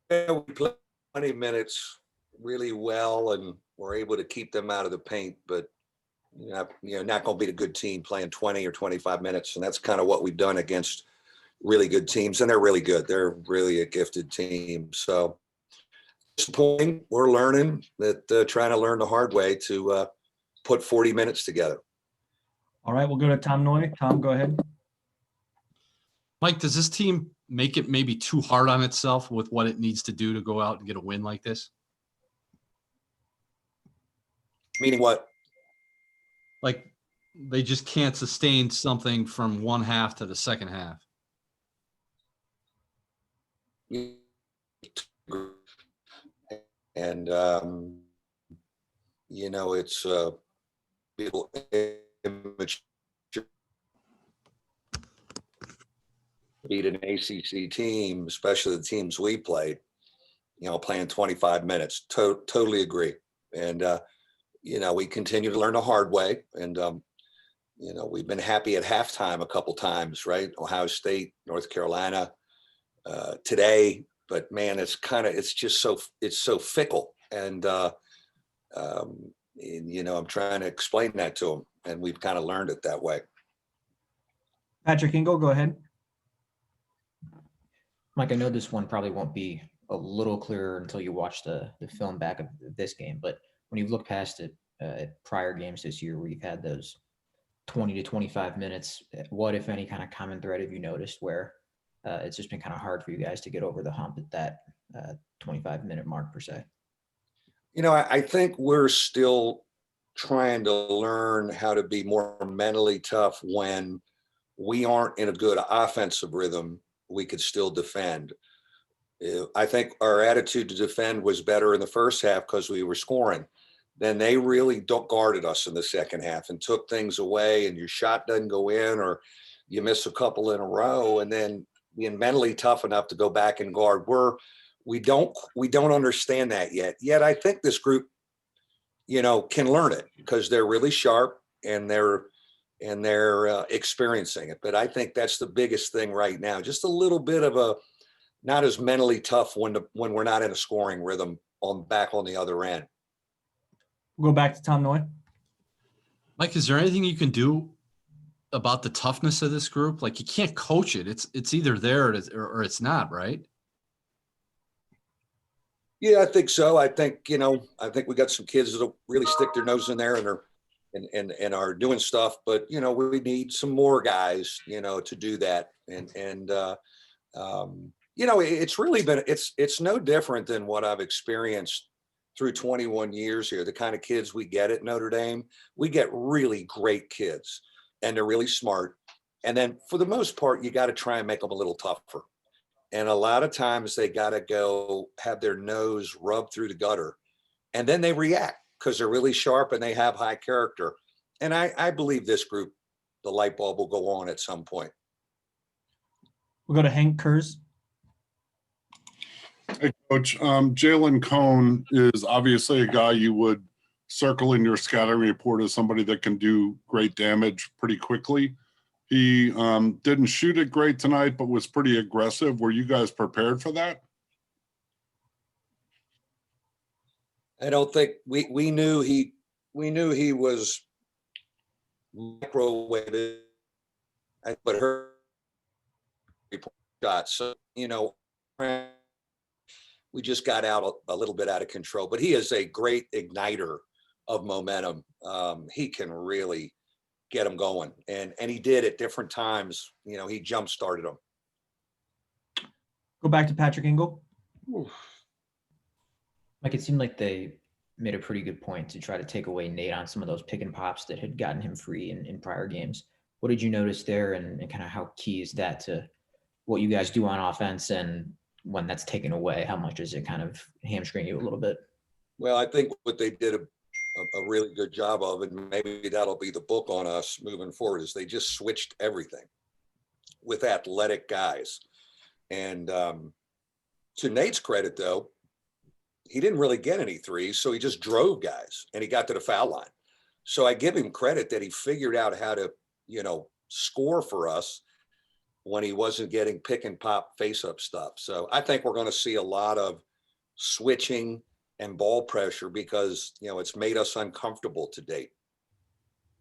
Yeah, we played 20 minutes really well, and we're able to keep them out of the paint. But not going to beat a good team playing 20 or 25 minutes, and that's kind of what we've done against really good teams, and they're really good. They're really a gifted team. So, at this point, we're learning that, trying to learn the hard way to put 40 minutes together. All right, we'll go to Tom Noy. Tom, go ahead. Mike, does this team make it maybe too hard on itself with what it needs to do to go out and get a win like this? Meaning what? Like they just can't sustain something from one half to the second half. And it's people beat an ACC team, especially the teams we played, playing 25 minutes. Totally agree. And, we continue to learn the hard way. And, we've been happy at halftime a couple times, right? Ohio State, North Carolina, today. But man, it's so fickle. And, I'm trying to explain that to them, and we've kind of learned it that way. Patrick Ingle, go ahead. Mike, I know this one probably won't be a little clearer until you watch the film back of this game, but when you look past it at prior games this year where you've had those 20 to 25 minutes, what, if any, kind of common thread have you noticed where it's just been kind of hard for you guys to get over the hump at that 25-minute mark per se? I think we're still trying to learn how to be more mentally tough when we aren't in a good offensive rhythm. We could still defend. I think our attitude to defend was better in the first half because we were scoring. Then they really guarded us in the second half and took things away, and your shot doesn't go in or you miss a couple in a row, and then being mentally tough enough to go back and guard. We don't understand that yet. Yet I think this group, can learn it because they're really sharp and they're experiencing it. But I think that's the biggest thing right now. Just a little bit of not as mentally tough when we're not in a scoring rhythm back on the other end. We'll go back to Tom Noy. Mike, is there anything you can do about the toughness of this group? Like, you can't coach it. It's either there or it's not, right? Yeah, I think so. I think we got some kids that'll really stick their nose in there and are doing stuff, but we need some more guys, to do that. It's really been, it's no different than what I've experienced through 21 years here. The kind of kids we get at Notre Dame, we get really great kids, and they're really smart. And then for the most part, you got to try and make them a little tougher. And a lot of times they got to go have their nose rubbed through the gutter, and then they react because they're really sharp and they have high character. And I believe this group, the light bulb will go on at some point. We'll go to Hank Kurz. Hey, Coach. Jalen Cone is obviously a guy you would circle in your scouting report as somebody that can do great damage pretty quickly. He didn't shoot it great tonight, but was pretty aggressive. Were you guys prepared for that? I don't think we knew he was microwaved, but her shot. So, we just got out a little bit out of control, but he is a great igniter of momentum. He can really get them going. And he did at different times, he jump started them. Go back to Patrick Ingle. Like, it seemed like they made a pretty good point to try to take away Nate on some of those pick and pops that had gotten him free in prior games. What did you notice there, and kind of how key is that to what you guys do on offense? And when that's taken away, how much does it kind of hamstring you a little bit? Well, I think what they did a really good job of, and maybe that'll be the book on us moving forward, is they just switched everything with athletic guys. And to Nate's credit, though, he didn't really get any threes, so he just drove guys and he got to the foul line. So I give him credit that he figured out how to, score for us when he wasn't getting pick and pop face up stuff. So I think we're going to see a lot of switching and ball pressure because, it's made us uncomfortable to date.